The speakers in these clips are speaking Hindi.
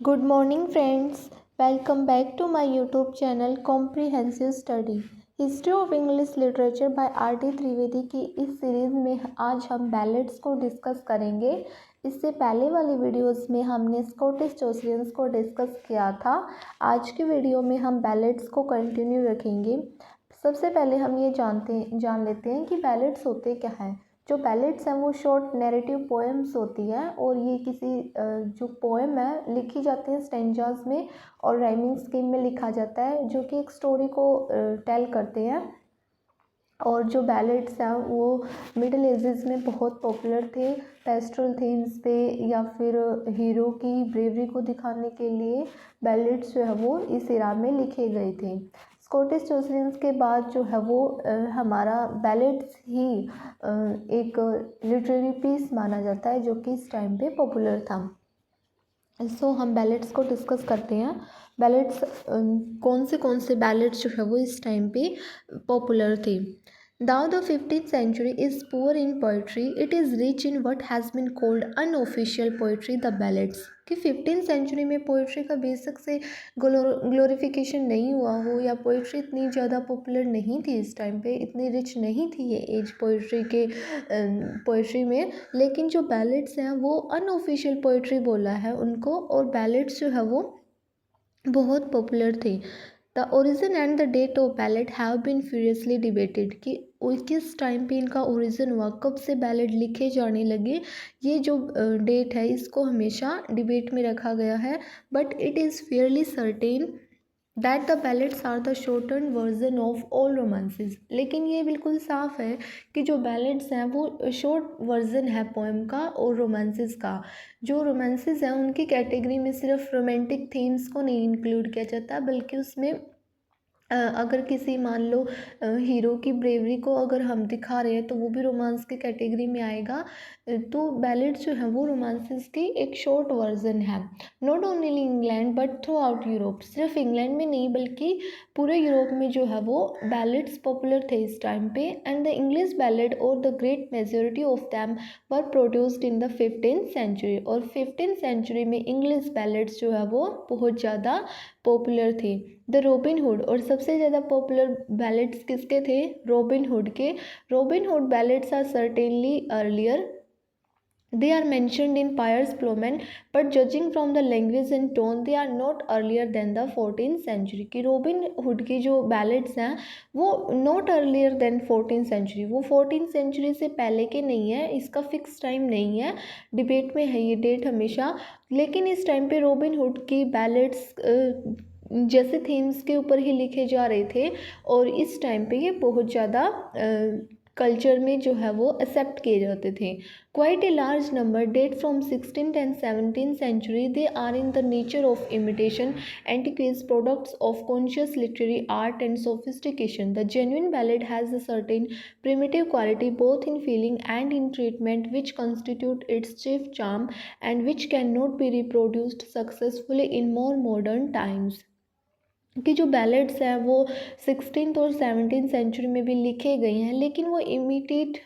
Good morning friends. Welcome back to my YouTube channel Comprehensive Study. History of English literature bye RD. Trivedi की इस सीरीज़ में आज हम बैलेट्स को डिस्कस करेंगे। इससे पहले वाली वीडियोस में हमने स्कॉटिश चौसियंस को डिस्कस किया था। आज की वीडियो में हम बैलेट्स को कंटिन्यू रखेंगे। सबसे पहले हम ये जान लेते हैं कि बैलेट्स होते क्या हैं। जो बैलेट्स हैं वो शॉर्ट नैरेटिव पोएम्स होती हैं और ये किसी जो पोएम है लिखी जाती है स्टेंजास में और राइमिंग स्कीम में लिखा जाता है जो कि एक स्टोरी को टेल करते हैं। और जो बैलेट्स हैं वो मिडिल एजेस में बहुत पॉपुलर थे पेस्ट्रल थीम्स पे या फिर हीरो की ब्रेवरी को दिखाने के लिए बैलेट्स जो है वो इस इरा में लिखे गए थे। स्कॉटिश चौसियंस के बाद जो है वो हमारा बैलेट्स ही एक लिटरेरी पीस माना जाता है जो कि इस टाइम पे पॉपुलर था। हम बैलेट्स को डिस्कस करते हैं। बैलेट्स कौन से बैलेट्स जो है वो इस टाइम पे पॉपुलर थे। Though the 15th century is poor in poetry, it is rich in what has been called unofficial poetry, the ballads। कि 15th सेंचुरी में पोइट्री का बेसिक से ग्लोरिफिकेशन नहीं हुआ हो या पोइट्री इतनी ज़्यादा पॉपुलर नहीं थी इस टाइम पे, इतनी रिच नहीं थी ये एज पोइट्री में, लेकिन जो बैलेट्स हैं वो अनऑफिशियल पोइट्री बोला है उनको और बैलेट्स जो है वो बहुत पॉपुलर थे। The origin and the date of ballad have been furiously debated कि किस टाइम पे इनका ओरिजिन हुआ, कब से बैलेट लिखे जाने लगे, ये जो डेट है इसको हमेशा डिबेट में रखा गया है। But it is fairly certain that the ballads are the shorten version of all romances. लेकिन ये बिल्कुल साफ है कि जो बैलेट्स हैं वो शॉर्ट वर्जन है पोएम का और रोमांसेस का। जो रोमांसेस हैं उनकी कैटेगरी में सिर्फ रोमांटिक थीम्स को नहीं इंक्लूड किया जाता बल्कि उसमें अगर किसी मान लो हीरो की ब्रेवरी को अगर हम दिखा रहे हैं तो वो भी रोमांस की कैटेगरी में आएगा। तो बैलेट्स जो है वो रोमांसेस की एक शॉर्ट वर्जन है। Not only England but through out Europe. सिर्फ इंग्लैंड में नहीं बल्कि पूरे यूरोप में जो है वो बैलेट्स पॉपुलर थे इस टाइम पे। एंड द इंग्लिश बैलेट और the great majority of them were produced in the 15th century. और 15th सेंचुरी में इंग्लिश बैलेट्स जो है वो बहुत ज़्यादा पॉपुलर थे। The Robin Hood. और सबसे ज़्यादा पॉपुलर बैलेट्स किसके थे? रॉबिन हुड के। Robin Hood ballads are certainly earlier, they are mentioned in Piers Plowman, but judging from the language and tone they are not earlier than the 14th century। कि रॉबिन हुड की जो बैलेट्स हैं वो not earlier than 14th century, वो 14th century से पहले के नहीं है, इसका फिक्स टाइम नहीं है, डिबेट में है ये डेट हमेशा। लेकिन इस टाइम पे रॉबिन हुड की बैलेट्स जैसे थीम्स के ऊपर ही लिखे जा रहे थे और इस टाइम पे ये बहुत ज़्यादा कल्चर में जो है वो एक्सेप्ट किए जाते थे। Quite a large number date from 16th and 17th century। They are in the nature of imitation antiques products of conscious literary art and sophistication। The genuine ballad has a certain primitive quality both in feeling and in treatment which constitute its chief charm and which cannot be reproduced successfully in more modern times। कि जो बैलेट्स हैं वो 16th और 17th सेंचुरी में भी लिखे गए हैं लेकिन वो इमिटेट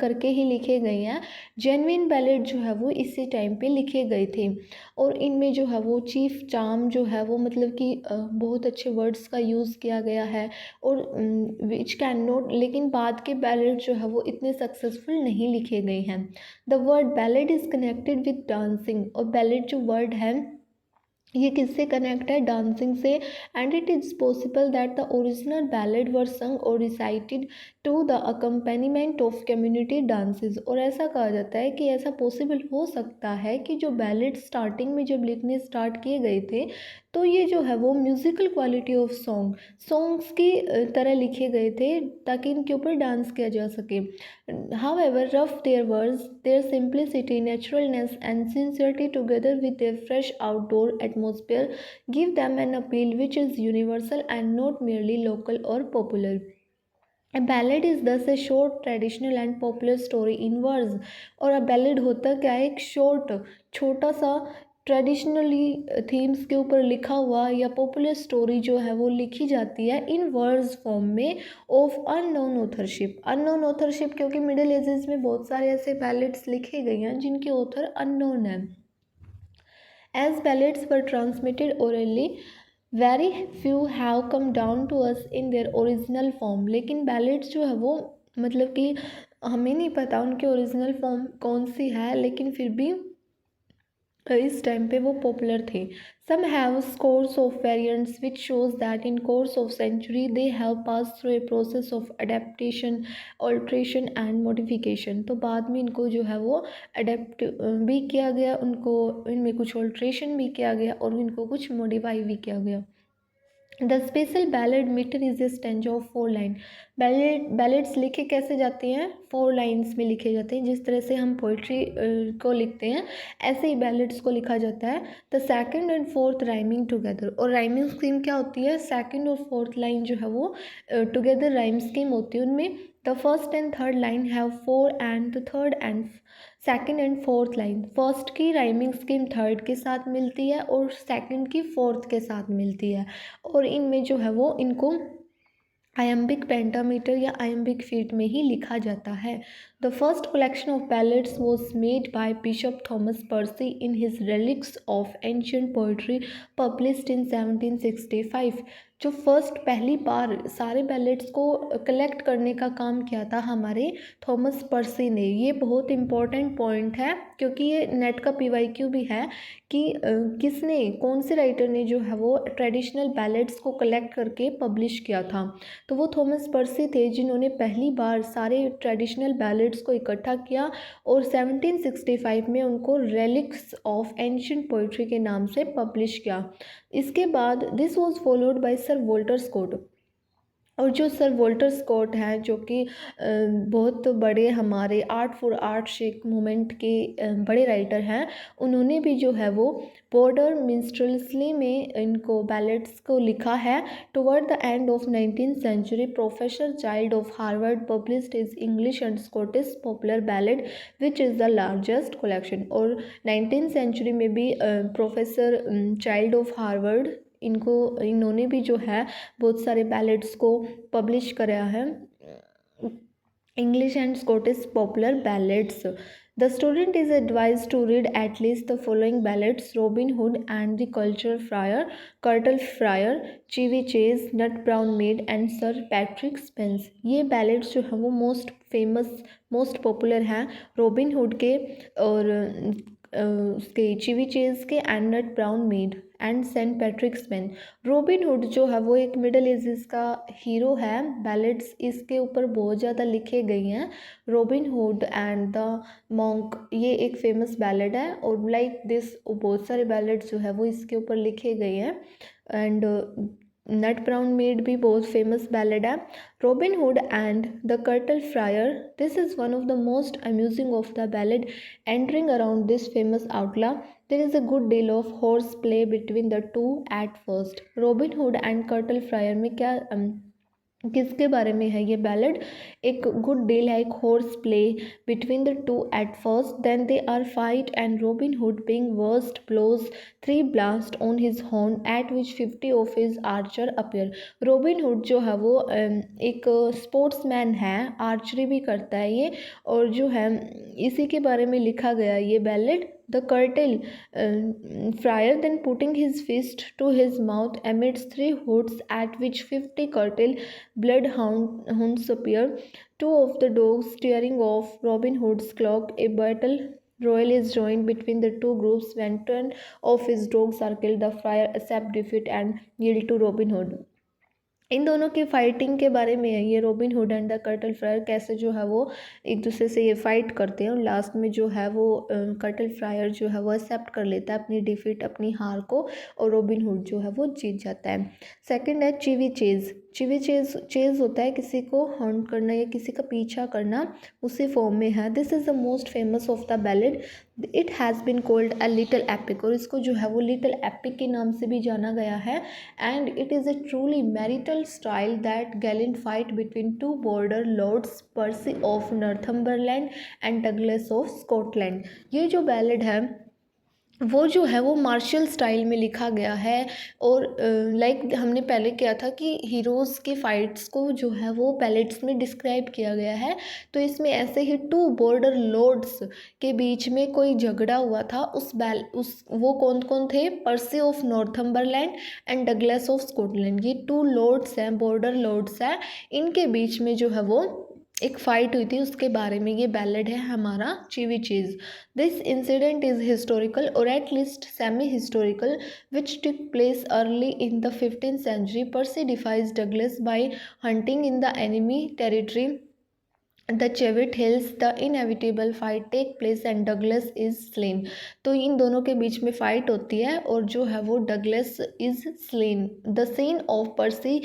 करके ही लिखे गए हैं। जेन्युइन बैलेट जो है वो इसी टाइम पे लिखे गए थे और इनमें जो है वो चीफ चार्म जो है वो मतलब कि बहुत अच्छे वर्ड्स का यूज़ किया गया है और विच कैन नॉट, लेकिन बाद के बैलेट जो है वो इतने सक्सेसफुल नहीं लिखे गए हैं। The word ballet is connected with dancing. और बैलेट जो वर्ड है ये किससे कनेक्ट है? डांसिंग से। And it is possible that the original ballad were sung और recited to the accompaniment of community dances. और ऐसा कहा जाता है कि ऐसा पॉसिबल हो सकता है कि जो बैलेड स्टार्टिंग में जब लिखने स्टार्ट किए गए थे तो ये जो है वो म्यूज़िकल क्वालिटी ऑफ सॉन्ग्स की तरह लिखे गए थे ताकि इनके ऊपर डांस किया जा सके। However, rough their words, their simplicity, naturalness, and sincerity, together with their fresh outdoor atmosphere, give them an appeal which is universal and not merely local or popular। A ballad is thus a short, traditional and popular story in verse। और a ballad होता क्या है? एक शॉर्ट, छोटा सा ट्रेडिशनली थीम्स के ऊपर लिखा हुआ या पॉपुलर स्टोरी जो है वो लिखी जाती है इन वर्ड्स फॉर्म में of unknown authorship. Unknown authorship क्योंकि मिडिल एजेस में बहुत सारे ऐसे बैलेट्स लिखे गए हैं जिनके ऑथर अननोन है। As ballads were transmitted orally, very few have come down to us in their original form. लेकिन ballads जो है वो मतलब कि हमें नहीं पता उनकी ओरिजिनल फॉर्म कौन सी है, लेकिन फिर भी इस टाइम पे वो पॉपुलर थे. Some have scores of variants which shows that in course of century they have pass through a process of adaptation, alteration and modification. तो बाद में इनको जो है वो अडेप्ट भी किया गया, उनको इनमें कुछ ऑल्ट्रेशन भी किया गया और इनको कुछ मॉडिफाई भी किया गया. The special ballad metre is a stanza of 4 line. Ballads लिखे कैसे जाते हैं? 4 लाइन्स में लिखे जाते हैं. जिस तरह से हम पोइट्री को लिखते हैं ऐसे ही बैलेड्स को लिखा जाता है. The second and fourth rhyming together. और राइमिंग स्कीम क्या होती है? सेकंड और फोर्थ लाइन जो है वो टुगेदर राइम स्कीम होती है उनमें. The first and third line have 4 and the third and second and fourth line. First की राइमिंग स्कीम थर्ड के साथ मिलती है और सेकंड की फोर्थ के साथ मिलती है. और इनमें जो है वो इनको आयम्बिक पेंटामीटर या आयम्बिक फीट में ही लिखा जाता है. The first collection of ballads was made by bishop Thomas pursed in his relics of ancient poetry published in 1765. जो फर्स्ट पहली बार सारे बैलेट्स को कलेक्ट करने का काम किया था हमारे थॉमस पर्सी ने. ये बहुत इंपॉर्टेंट पॉइंट है क्योंकि ये नेट का PYQ भी है कि किसने, कौन से राइटर ने जो है वो ट्रेडिशनल बैलेट्स को कलेक्ट करके पब्लिश किया था. तो वो थॉमस पर्सी थे जिन्होंने पहली बार सारे ट्रेडिशनल बैलेट्स को इकट्ठा किया और 1765 में उनको रेलिक्स ऑफ एंशियंट पोइट्री के नाम से पब्लिश किया. इसके बाद this was followed by sir Walter Scott. और जो सर वॉल्टर स्कॉट हैं जो कि बहुत बड़े हमारे art for art shake movement के बड़े राइटर हैं, उन्होंने भी जो है वो बॉर्डर मिन्स्ट्रेल्सी में इनको बैलेट्स को लिखा है. Toward the end of 19th century professor Child of Harvard published his English and Scottish popular ballad which is the largest collection. और 19th सेंचुरी में भी प्रोफेसर चाइल्ड ऑफ हार्वर्ड इन्होंने भी जो है बहुत सारे बैलेड्स को पब्लिश कराया है, English and Scottish popular ballads. The student is advise to read at least the following ballads: Robin Hood and the culture friar, curtal friar, Chevy Chase, nut brown maid and sir Patrick Spens. ये बैलेड्स जो हैं वो मोस्ट फेमस, मोस्ट पॉपुलर हैं रॉबिन हुड के और उसके चीवी चेज के and nut brown maid and saint Patrick Spens. Robin Hood जो है वो एक मिडल एजेस का हीरो है. बैलेड्स इसके ऊपर बहुत ज़्यादा लिखे गए हैं. Robin Hood and the monk ये एक फेमस बैलेड है और लाइक दिस बहुत सारे बैलेड्स जो है वो इसके ऊपर लिखे गए हैं. एंड नट ब्राउन मेड भी बहुत फेमस बैलेड है. Robin Hood and the curtal friar, this is one of the most amusing of the ballad. Entering around this famous outlaw there is a good deal of horseplay between the two at first. Robin Hood and curtail fryer में क्या किसके बारे में है ये बैलेड? एक गुड डील है, एक horse play between the two at first, then they are fight and Robin Hood being worst blows 3 blast on his horn at which 50 of his archer appear. Robin Hood जो है वो एक स्पोर्ट्समैन है, आर्चरी भी करता है ये, और जो है इसी के बारे में लिखा गया ये ballad. The curtal friar then putting his fist to his mouth amidst 3 hoots at which 50 curtal bloodhounds appear. 2 of the dogs tearing off Robin Hood's cloak. A battle royal is joined between the two groups. When 10 of his dogs are killed, the friar accepts defeat and yield to Robin Hood. इन दोनों की फाइटिंग के बारे में है ये. Robin Hood and the curtal fryer कैसे जो है वो एक दूसरे से ये फाइट करते हैं और लास्ट में जो है वो कर्टल फ्रायर जो है वो एक्सेप्ट कर लेता है अपनी डिफीट, अपनी हार को, और रॉबिन हुड जो है वो जीत जाता है. सेकंड है चीवी चेज. चीवी चेज होता है किसी को हॉन्ट करना या किसी का पीछा करना, उसी फॉर्म में है. This is the most famous of the ballad. It has been called a little epic, और इसको जो है वो लिटिल एपिक के नाम से भी जाना गया है. And it is a truly martial style that gallant fight between 2 border lords, Percy of Northumberland and Douglas of Scotland. ये जो बैलेड है वो जो है वो मार्शल स्टाइल में लिखा गया है। और लाइक हमने पहले किया था कि हीरोज़ की फ़ाइट्स को जो है वो बैलेट्स में डिस्क्राइब किया गया है। तो इसमें ऐसे ही टू बॉर्डर लॉर्ड्स के बीच में कोई झगड़ा हुआ था। उस वो कौन कौन थे? Percy of Northumberland and Douglas of Scotland. ये टू लॉर्ड्स हैं, बॉर्डर लॉर्ड्स हैं। इनके बीच में जो है वो एक फ़ाइट हुई थी, उसके बारे में ये बैलेड है हमारा चीवी चीज़। This incident is historical or at least semi-historical, which took place early in the 15th century. Percy defies Douglas by hunting in the enemy territory. The Cheviot Hills, the inevitable fight take place and Douglas is slain. तो इन दोनों के बीच में फाइट होती है और जो है वो Douglas is slain. The scene of Percy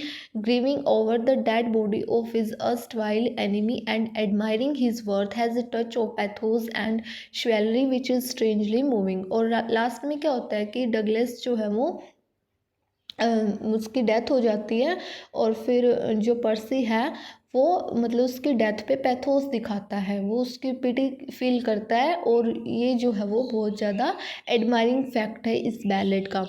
grieving over the dead body of his erstwhile enemy and admiring his worth has a touch of pathos and chivalry which is strangely moving. और लास्ट में क्या होता है कि डगलस जो है वो उसकी डेथ हो जाती है और फिर जो पर्सी है वो मतलब उसकी डेथ पे पैथोस दिखाता है, वो उसकी पिटी फील करता है। और ये जो है वो बहुत ज़्यादा एडमायरिंग फैक्ट है इस बैलेड का.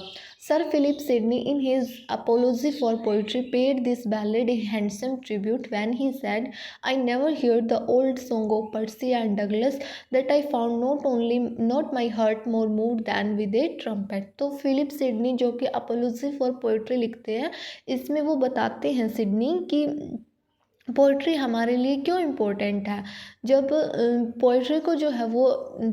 Sir Philip Sidney in his apology for poetry paid this ballad a handsome tribute when he said, I never hear the old song of Percy and Douglas that I found not my heart more move than with a trumpet. तो फिलिप सिडनी जो कि अपोलॉजी फॉर पोइट्री लिखते हैं, इसमें वो बताते हैं सिडनी कि पोइट्री हमारे लिए क्यों इम्पोर्टेंट है. जब पोइट्री को जो है वो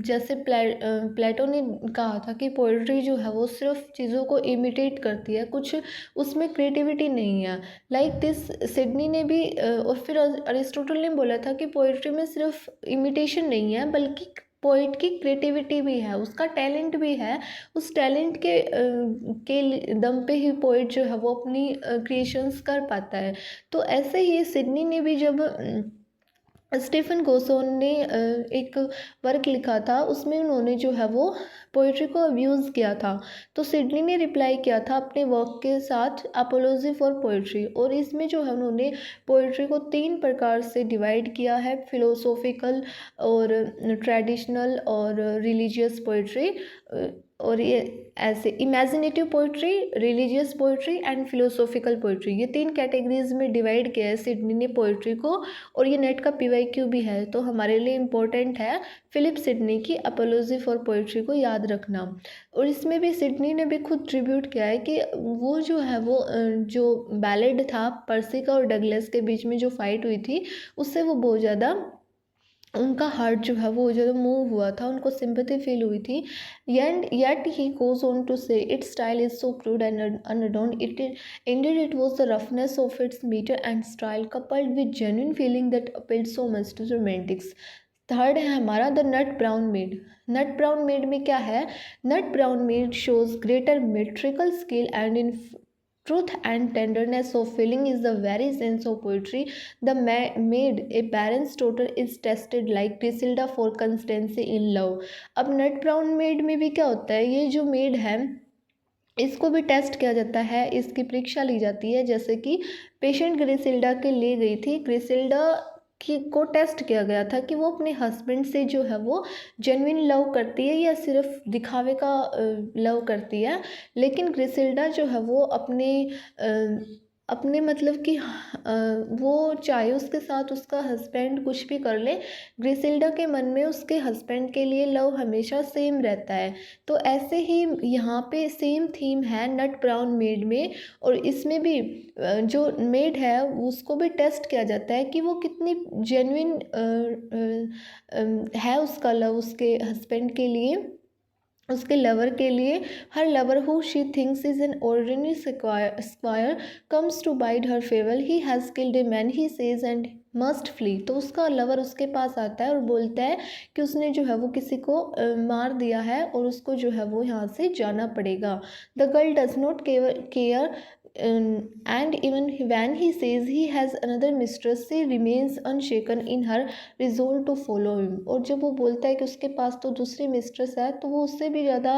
जैसे प्लेटो ने कहा था कि पोइट्री जो है वो सिर्फ चीज़ों को इमिटेट करती है, कुछ उसमें क्रिएटिविटी नहीं है. लाइक दिस सिडनी ने भी और फिर अरिस्टोटल ने बोला था कि पोइट्री में सिर्फ इमिटेशन नहीं है बल्कि पोइट की क्रिएटिविटी भी है, उसका टैलेंट भी है. उस टैलेंट के दम पे ही पोइट जो है वो अपनी क्रिएशंस कर पाता है. तो ऐसे ही सिडनी ने भी जब स्टीफन गोसोन ने एक वर्क लिखा था, उसमें उन्होंने जो है वो पोइट्री को अब्यूज़ किया था. तो सिडनी ने रिप्लाई किया था अपने वर्क के साथ अपोलॉजी फॉर पोइट्री. और इसमें जो है उन्होंने पोइट्री को 3 प्रकार से डिवाइड किया है, फिलोसोफिकल और ट्रेडिशनल और रिलीजियस पोइट्री. और ये ऐसे imaginative poetry, religious poetry and philosophical poetry, ये 3 कैटेगरीज में डिवाइड किया है सिडनी ने पोइट्री को. और ये नेट का PYQ भी है, तो हमारे लिए इम्पोर्टेंट है फिलिप सिडनी की अपोलॉजी फॉर पोइट्री को याद रखना. और इसमें भी सिडनी ने भी खुद ट्रिब्यूट किया है कि वो जो है वो जो बैलेड था पर्सी का और डगलस के बीच में जो फाइट हुई थी, उससे वो बहुत ज़्यादा उनका हार्ट जो है वो ज़्यादा मूव हुआ था, उनको सिंपैथी फील हुई थी. And yet he goes on to say its style is so crude and unadorned indeed it was the roughness of its meter and style coupled with genuine feeling that appealed so much to romantics. Third है हमारा the nut brown maid. Nut brown maid में क्या है? Nut brown maid shows greater metrical skill and in truth and tenderness of feeling is the very sense of poetry. The maid, a baron's daughter, is tested like Griselda for constancy in love. अब नट ब्राउन मेड में भी क्या होता है, ये जो मेड है इसको भी टेस्ट किया जाता है, इसकी परीक्षा ली जाती है. जैसे कि पेशेंट ग्रिसिल्डा के लिए गई थी, ग्रिसिल्डा की को टेस्ट किया गया था कि वो अपने हस्बैंड से जो है वो जेन्युइन लव करती है या सिर्फ दिखावे का लव करती है. लेकिन ग्रिसिल्डा जो है वो अपने मतलब कि वो चाहे उसके साथ उसका हस्बैंड कुछ भी कर ले, ग्रिसिल्डा के मन में उसके हस्बैंड के लिए लव हमेशा सेम रहता है. तो ऐसे ही यहाँ पे सेम थीम है नट ब्राउन मेड में. और इसमें भी जो मेड है उसको भी टेस्ट किया जाता है कि वो कितनी जेन्युइन है उसका लव उसके हस्बैंड के लिए, उसके लवर के लिए. Her lover who she thinks is an ordinary squire comes to bide her favour, he has killed a man he says and must flee. तो उसका लवर उसके पास आता है और बोलता है कि उसने जो है वो किसी को मार दिया है और उसको जो है वो यहाँ से जाना पड़ेगा. The girl does not care and even when he says he has another mistress, she remains unshaken in her resolve to follow him. और जब वो बोलता है कि उसके पास तो दूसरी मिस्ट्रेस है, तो वो उससे भी ज़्यादा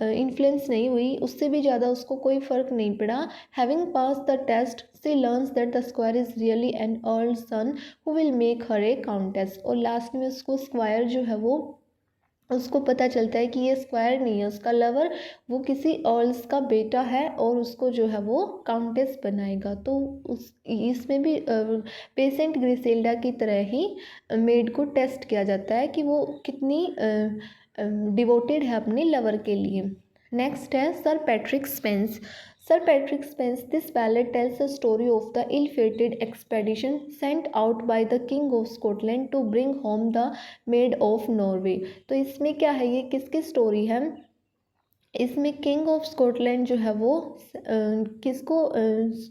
इन्फ्लुएंस नहीं हुई, उससे भी ज़्यादा उसको कोई फ़र्क नहीं पड़ा. Having pass the test she learns that the squire is really an earl's son who will make her a countess. और लास्ट में उसको स्क्वायर जो है वो उसको पता चलता है कि ये स्क्वायर नहीं है, उसका लवर वो किसी अर्ल्स का बेटा है और उसको जो है वो काउंटेस बनाएगा। तो उस इसमें भी पेशेंट ग्रिसेल्डा की तरह ही मेड को टेस्ट किया जाता है कि वो कितनी डिवोटेड है अपने लवर के लिए। नेक्स्ट है sir Patrick Spence. Sir Patrick Spence, this ballad tells the story of the ill-fated expedition sent out by the King of Scotland to bring home the Maid of Norway। तो इसमें क्या है, ये किसकी स्टोरी है? इसमें किंग ऑफ स्कॉटलैंड जो है वो किसको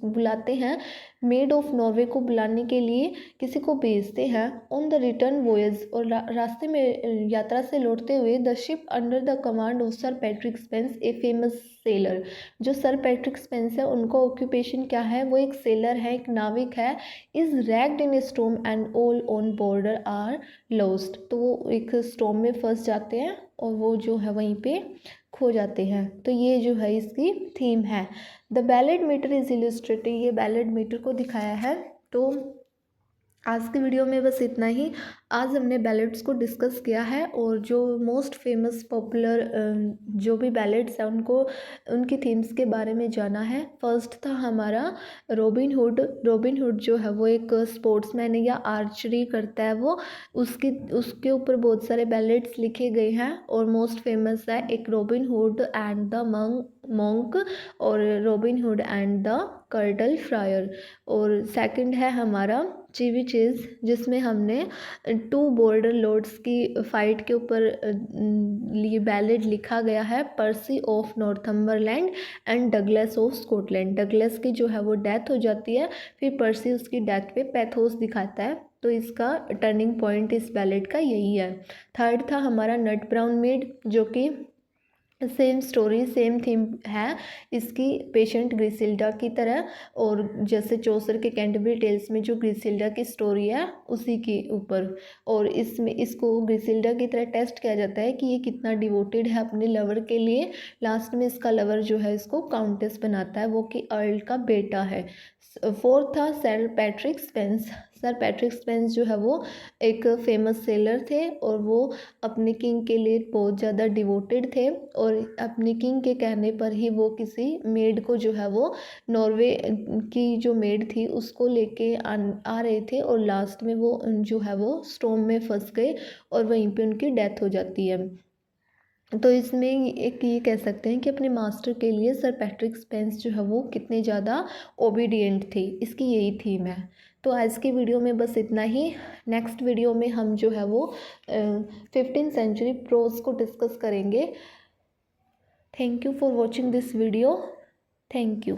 बुलाते हैं, मेड ऑफ नॉर्वे को बुलाने के लिए किसी को भेजते हैं। ऑन द रिटर्न वॉयज, और रास्ते में यात्रा से लौटते हुए, the ship under the command of sir Patrick Spence a famous seller. जो सर पैट्रिक स्पेंस है उनका ऑक्यूपेशन क्या है, वो एक सेलर है, एक नाविक है। Is ragged in a storm and all on border are lost. तो वो एक स्टॉर्म में फंस जाते हैं और वो जो है वहीं पे खो जाते हैं। तो ये जो है इसकी थीम है। The ballad metre is illustrated, ये बैलेड मीटर को दिखाया है। तो आज की वीडियो में बस इतना ही। आज हमने बैलेड्स को डिस्कस किया है और जो मोस्ट फेमस पॉपुलर जो भी बैलेड्स हैं उनको, उनकी थीम्स के बारे में जाना है। फर्स्ट था हमारा रॉबिन हुड। रॉबिन हुड जो है वो एक स्पोर्ट्समैन है या आर्चरी करता है वो, उसके ऊपर बहुत सारे बैलेड्स लिखे गए हैं और मोस्ट फेमस है एक Robin Hood and the monk और Robin Hood and the curtal friar. और सेकंड है हमारा चीवी चीज़, जिसमें हमने 2 बॉर्डर लॉर्ड्स की फाइट के ऊपर ये बैलेड लिखा गया है, Percy of Northumberland and Douglas of Scotland. Douglas की जो है वो डेथ हो जाती है, फिर पर्सी उसकी डेथ पे पैथोस दिखाता है। तो इसका टर्निंग पॉइंट इस बैलेड का यही है। थर्ड था हमारा नट ब्राउन मेड, जो कि सेम स्टोरी सेम थीम है इसकी, पेशेंट ग्रिसिल्डा की तरह। और जैसे चौसर के कैंटरबरी टेल्स में जो ग्रिसिल्डा की स्टोरी है उसी के ऊपर। और इसमें इसको ग्रिसिल्डा की तरह टेस्ट किया जाता है कि ये कितना डिवोटेड है अपने लवर के लिए। लास्ट में इसका लवर जो है इसको काउंटेस बनाता है, वो कि अर्ल का बेटा है। फोर्थ था sir Patrick Spence. Sir Patrick Spence जो है वो एक फेमस सेलर थे और वो अपने किंग के लिए बहुत ज़्यादा डिवोटेड थे। और अपने किंग के कहने पर ही वो किसी मेड को जो है वो नॉर्वे की जो मेड थी उसको लेके आ रहे थे और लास्ट में वो जो है वो स्टॉर्म में फंस गए और वहीं पे उनकी डेथ हो जाती है। तो इसमें एक ये कह सकते हैं कि अपने मास्टर के लिए सर पैट्रिक स्पेंस जो है वो कितने ज़्यादा ओबीडिएंट थे, इसकी यही थीम है। तो आज की वीडियो में बस इतना ही। नेक्स्ट वीडियो में हम जो है वो 15th सेंचुरी प्रोज को डिस्कस करेंगे। Thank you for watching this video. Thank you.